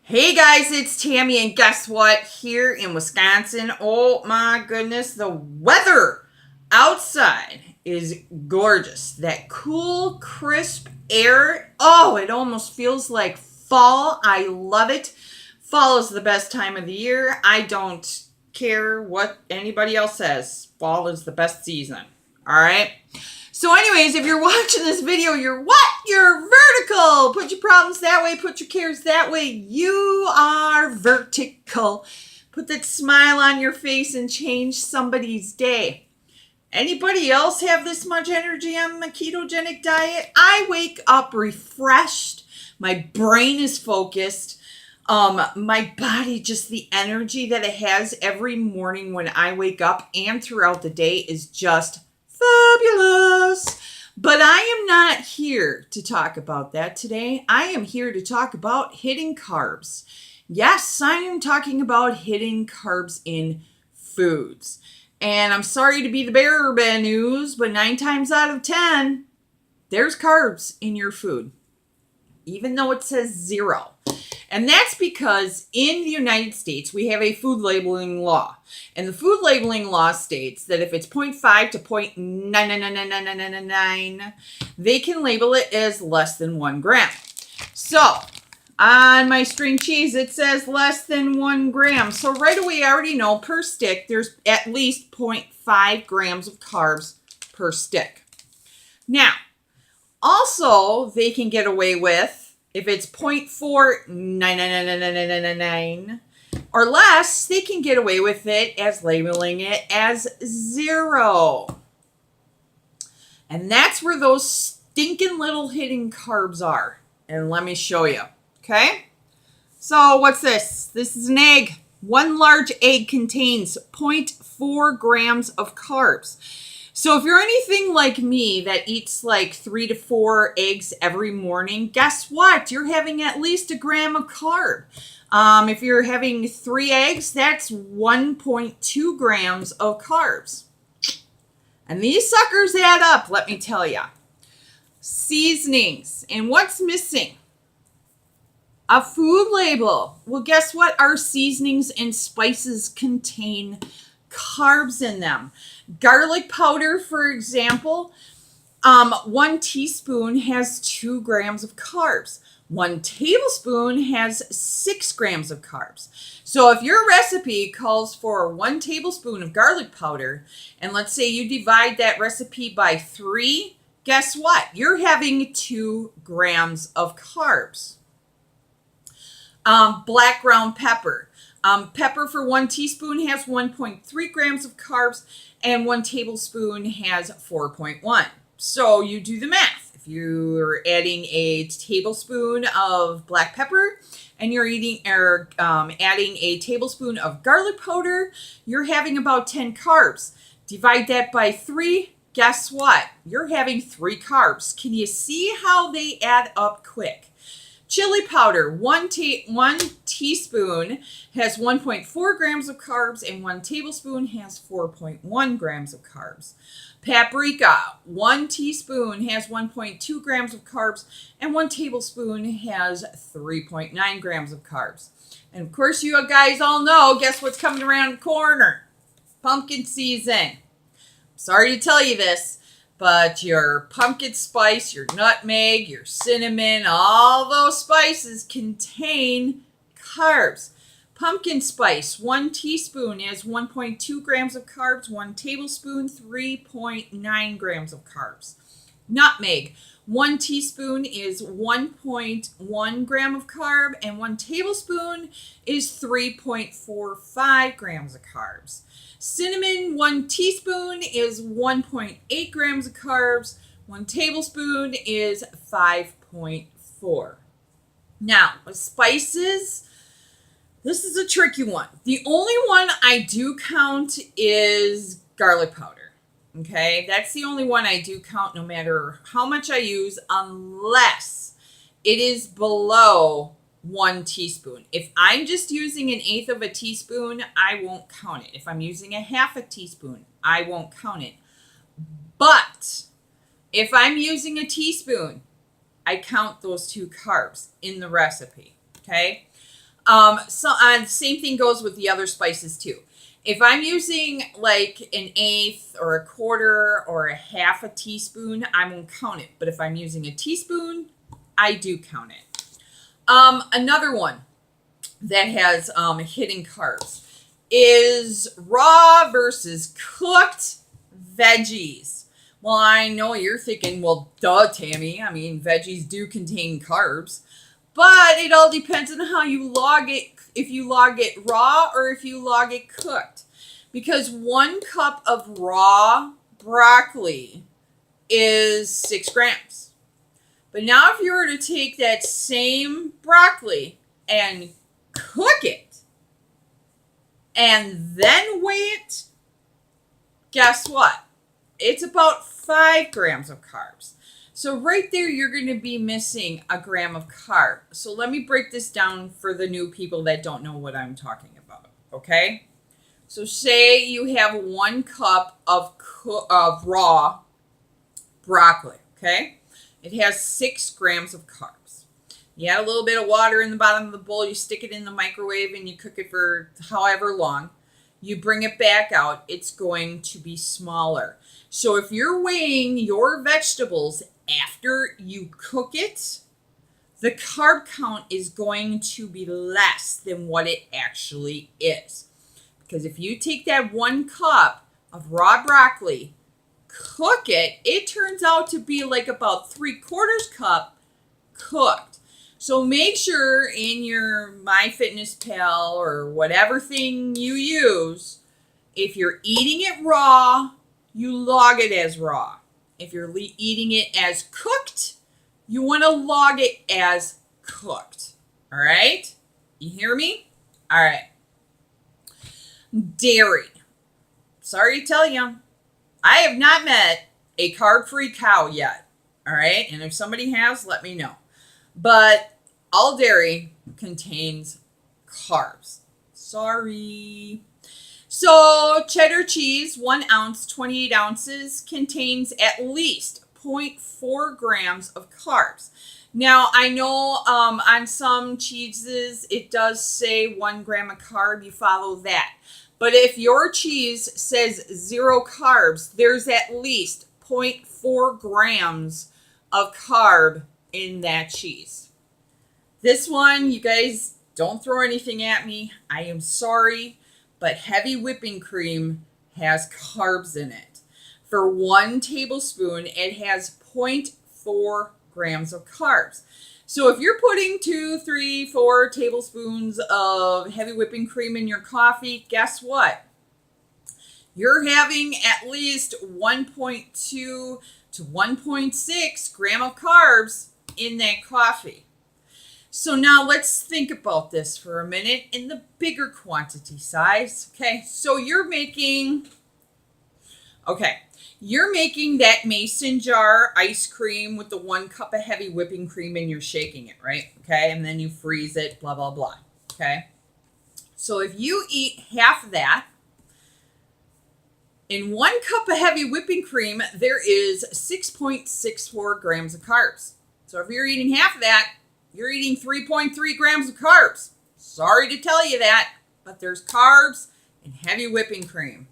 Hey guys, it's Tammy, and guess what? Here in Wisconsin, oh my goodness, the weather outside is gorgeous. That cool, crisp air. Oh, it almost feels like fall. I love it. Fall is the best time of the year. I don't care what anybody else says. Fall is the best season. All right. So anyways, if you're watching this video, you're what? You're vertical. Put your problems that way. Put your cares that way. You are vertical. Put that smile on your face and change somebody's day. Anybody else have this much energy on the ketogenic diet? I wake up refreshed. My brain is focused. My body, just the energy that it has every morning when I wake up and throughout the day is just fabulous. But I am not here to talk about that today. I am here to talk about hitting carbs. Yes, I am talking about hitting carbs in foods. And I'm sorry to be the bearer of bad news, but 9 times out of 10, there's carbs in your food, even though it says 0. And that's because in the United States, we have a food labeling law. And the food labeling law states that if it's 0.5 to 0.9999999, they can label it as less than 1 gram. So on my string cheese, it says less than 1 gram. So right away, I already know per stick, there's at least 0.5 grams of carbs per stick. Now, also, they can get away with, if it's 0.4999999 or less, they can get away with it as labeling it as 0. And that's where those stinking little hidden carbs are. And let me show you. Okay? So what's this? This is an egg. One large egg contains 0.4 grams of carbs. So if you're anything like me that eats like 3 to 4 eggs every morning, guess what? You're having at least a gram of carb. If you're having 3 eggs, that's 1.2 grams of carbs. And these suckers add up, let me tell you. Seasonings. And what's missing? A food label. Well, guess what? Our seasonings and spices contain carbs in them. Garlic powder, for example, 1 teaspoon has 2 grams of carbs. 1 tablespoon has 6 grams of carbs. So if your recipe calls for 1 tablespoon of garlic powder, and let's say you divide that recipe by 3, guess what? You're having 2 grams of carbs. Black ground pepper. Pepper for 1 teaspoon has 1.3 grams of carbs, and 1 tablespoon has 4.1. So you do the math. If you're adding a tablespoon of black pepper and you're adding a tablespoon of garlic powder, you're having about 10 carbs. Divide that by 3. Guess what? You're having 3 carbs. Can you see how they add up quick? Chili powder, 1 teaspoon has 1.4 grams of carbs, and 1 tablespoon has 4.1 grams of carbs. Paprika, 1 teaspoon has 1.2 grams of carbs, and 1 tablespoon has 3.9 grams of carbs. And of course, you guys all know, guess what's coming around the corner? Pumpkin season. Sorry to tell you this, but your pumpkin spice, your nutmeg, your cinnamon, all those spices contain carbs. Pumpkin spice, 1 teaspoon is 1.2 grams of carbs, 1 tablespoon, 3.9 grams of carbs. Nutmeg, 1 teaspoon is 1.1 gram of carb, and 1 tablespoon is 3.45 grams of carbs. Cinnamon, 1 teaspoon is 1.8 grams of carbs. 1 tablespoon is 5.4. Now, with spices, this is a tricky one. The only one I do count is garlic powder. Okay, that's the only one I do count no matter how much I use, unless it is below 1 teaspoon. If I'm just using 1/8 of a teaspoon, I won't count it. If I'm using 1/2 a teaspoon, I won't count it. But if I'm using a teaspoon, I count those 2 carbs in the recipe. Okay. Same thing goes with the other spices too. If I'm using like an eighth or a quarter or a half a teaspoon, I won't count it. But if I'm using a teaspoon, I do count it. Another one that has hidden carbs is raw versus cooked veggies. Well, I know you're thinking, well, duh, Tammy. I mean, veggies do contain carbs. But it all depends on how you log it, if you log it raw or if you log it cooked. Because 1 cup of raw broccoli is 6 grams. But now if you were to take that same broccoli and cook it and then weigh it, guess what? It's about 5 grams of carbs. So right there, you're going to be missing a gram of carb. So let me break this down for the new people that don't know what I'm talking about, okay? So say you have 1 cup of raw broccoli, okay? It has 6 grams of carbs. You add a little bit of water in the bottom of the bowl, you stick it in the microwave, and you cook it for however long. You bring it back out, it's going to be smaller. So if you're weighing your vegetables after you cook it, the carb count is going to be less than what it actually is. Because if you take that 1 cup of raw broccoli, cook it, it turns out to be like about 3/4 cup cooked. So make sure in your MyFitnessPal or whatever thing you use, if you're eating it raw, you log it as raw. If you're eating it as cooked, you want to log it as cooked. All right? You hear me? All right. Dairy. Sorry to tell you, I have not met a carb-free cow yet. All right? And if somebody has, let me know. But all dairy contains carbs. Sorry. So cheddar cheese, 1 ounce, 28 ounces, contains at least 0.4 grams of carbs. Now, I know on some cheeses, it does say 1 gram of carb. You follow that. But if your cheese says 0 carbs, there's at least 0.4 grams of carb in that cheese. This one, you guys, don't throw anything at me. I am sorry. But heavy whipping cream has carbs in it. For 1 tablespoon, it has 0.4 grams of carbs. So if you're putting 2, 3, 4 tablespoons of heavy whipping cream in your coffee, guess what? You're having at least 1.2 to 1.6 gram of carbs in that coffee. So now let's think about this for a minute in the bigger quantity size. Okay, so you're making that mason jar ice cream with the 1 cup of heavy whipping cream and you're shaking it, right? Okay, and then you freeze it, blah, blah, blah. Okay, so if you eat half of that, in 1 cup of heavy whipping cream, there is 6.64 grams of carbs. So if you're eating half of that, you're eating 3.3 grams of carbs. Sorry to tell you that, but there's carbs in heavy whipping cream.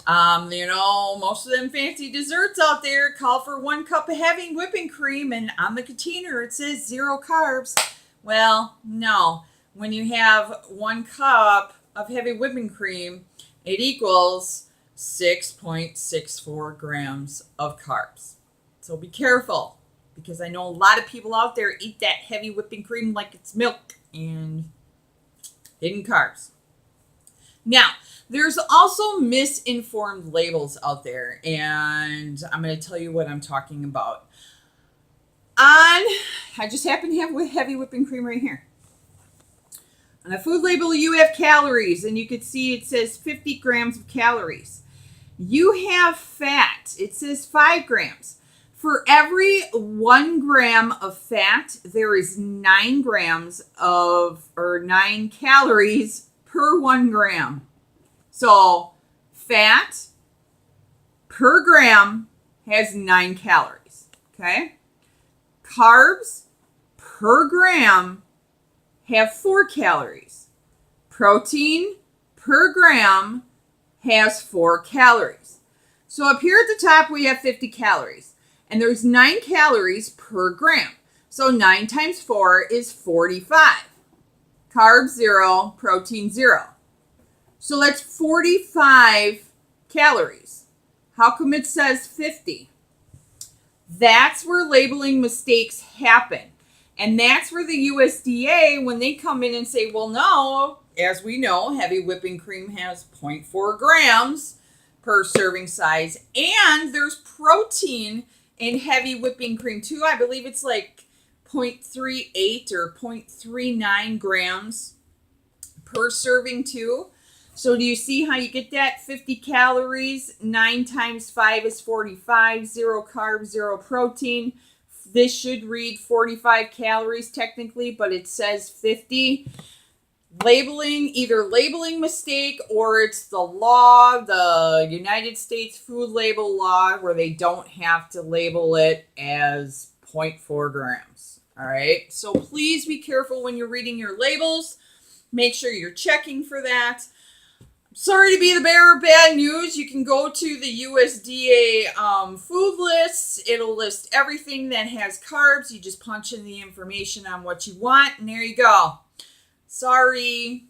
Most of them fancy desserts out there call for 1 cup of heavy whipping cream, and on the container it says 0 carbs. Well, no. When you have 1 cup of heavy whipping cream, it equals 6.64 grams of carbs. So be careful. Because I know a lot of people out there eat that heavy whipping cream like it's milk and hidden carbs. Now, there's also misinformed labels out there, and I'm going to tell you what I'm talking about. I just happen to have heavy whipping cream right here. On the food label, you have calories, and you can see it says 50 grams of calories. You have fat. It says 5 grams. For every 1 gram of fat, there is 9 calories per 1 gram. So fat per gram has 9 calories. Okay? Carbs per gram have 4 calories. Protein per gram has 4 calories. So up here at the top, we have 50 calories. And there's 9 calories per gram. So 9 times 4 is 45. Carbs 0, protein 0. So that's 45 calories. How come it says 50? That's where labeling mistakes happen. And that's where the USDA, when they come in and say, well, no, as we know, heavy whipping cream has 0.4 grams per serving size. And there's protein in heavy whipping cream too. I believe it's like 0.38 or 0.39 grams per serving too. So do you see how you get that? 50 calories, 9 times 5 is 45, 0 carbs, 0 protein. This should read 45 calories technically, but it says 50. Either labeling mistake, or it's the law, the United States food label law, where they don't have to label it as 0.4 grams. All right. So please be careful when you're reading your labels. Make sure you're checking for that. Sorry to be the bearer of bad news. You can go to the USDA food lists. It'll list everything that has carbs. You just punch in the information on what you want, and there you go. Sorry.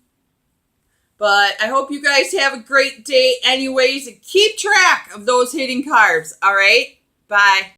But I hope you guys have a great day anyways, and keep track of those hidden carbs. All right? Bye.